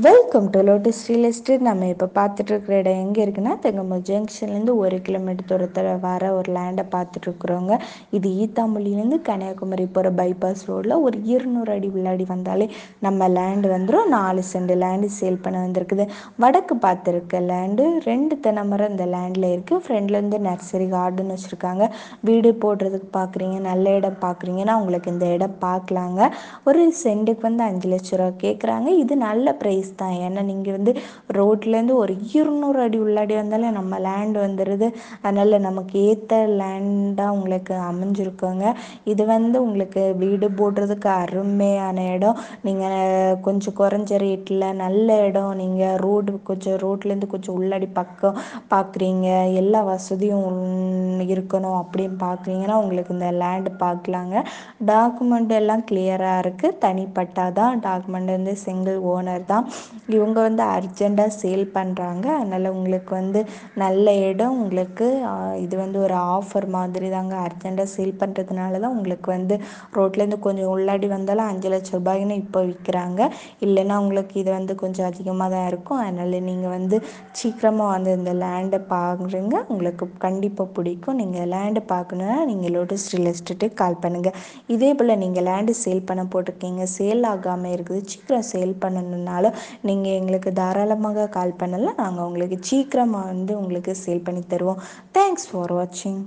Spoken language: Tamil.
Welcome to lotus real estate. நம்ம இப்போ பார்த்துட்டு இருக்கிற இடம் எங்கே இருக்குன்னா, தெங்கம்பு ஜங்ஷன்லேருந்து 1 கிலோமீட்டர் தூரத்தில் வர ஒரு லேண்டை பார்த்துட்ருக்குறோங்க. இது ஈத்தாமொழியிலேருந்து கன்னியாகுமரி போகிற பைபாஸ் ரோடில் ஒரு 200 அடி உள்ளாடி வந்தாலே நம்ம லேண்டு வந்துடும். 4 சென்ட் லேண்டு சேல் பண்ண வந்திருக்குது. வடக்கு பார்த்துருக்க லேண்டு 2 தென்னை மரம் இந்த லேண்டில் இருக்குது. ஃப்ரெண்ட்லேருந்து நர்சரி கார்டன் வச்சுருக்காங்க. வீடு போடுறதுக்கு பார்க்குறீங்க, நல்ல இடம் பார்க்குறீங்கன்னா உங்களுக்கு இந்த இடம் பார்க்கலாங்க. ஒரு சென்ட்டுக்கு வந்து 5 லட்ச ரூபா கேட்குறாங்க. இது நல்ல ப்ரைஸ் தான். ஏன்னா நீங்கள் வந்து ரோட்லேருந்து ஒரு 200 அடி உள்ளாடி வந்தாலே நம்ம லேண்ட் வந்துடுது. அதனால் நமக்கு ஏற்ற லேண்டாக உங்களுக்கு அமைஞ்சிருக்குங்க. இது வந்து உங்களுக்கு வீடு போடுறதுக்கு அருமையான இடம். நீங்கள் கொஞ்சம் குறைஞ்ச ரேட்டில் நல்ல இடம், நீங்கள் ரோட்லேருந்து கொஞ்சம் உள்ளாடி பக்கம் பார்க்குறீங்க, எல்லா வசதியும் இருக்கணும் அப்படின்னு பார்க்குறீங்கன்னா உங்களுக்கு இந்த லேண்டு பார்க்கலாங்க. டாக்குமெண்ட் எல்லாம் கிளியராக இருக்குது. தனிப்பட்டா தான் டாக்குமெண்ட் வந்து சிங்கிள் ஓனர் தான். இவங்க வந்து அர்ஜெண்ட்டாக சேல் பண்ணுறாங்க. அதனால் உங்களுக்கு வந்து நல்ல இடம். உங்களுக்கு இது வந்து ஒரு ஆஃபர் மாதிரி தாங்க. அர்ஜெண்ட்டாக சேல் பண்ணுறதுனால தான் உங்களுக்கு வந்து ரோட்லேருந்து கொஞ்சம் உள்ளாடி வந்தாலும் 5 லட்ச ரூபாய்னு இப்போ விற்கிறாங்க. இல்லைன்னா உங்களுக்கு இது வந்து கொஞ்சம் அதிகமாக தான் இருக்கும். அதனால் நீங்கள் வந்து சீக்கிரமாக வந்து இந்த லேண்டை பாருங்க, உங்களுக்கு கண்டிப்பாக பிடிக்கும். நீங்கள் லேண்டு பார்க்கணுன்னா நீங்கள் லோட்டஸ் ரியல் எஸ்டேட்டுக்கு கால் பண்ணுங்கள். இதே போல் நீங்கள் லேண்டு சேல் பண்ண போட்டிருக்கீங்க, சேல் ஆகாமல் இருக்குது, சீக்கிரம் சேல் பண்ணணுன்னாலும் நீங்கள் எங்களுக்கு தாராளமாக கால் பண்ணலாம். நாங்கள் உங்களுக்கு சீக்கிரமாக வந்து உங்களுக்கு சேல் பண்ணி தருவோம். தேங்க்ஸ் ஃபார் வாட்சிங்.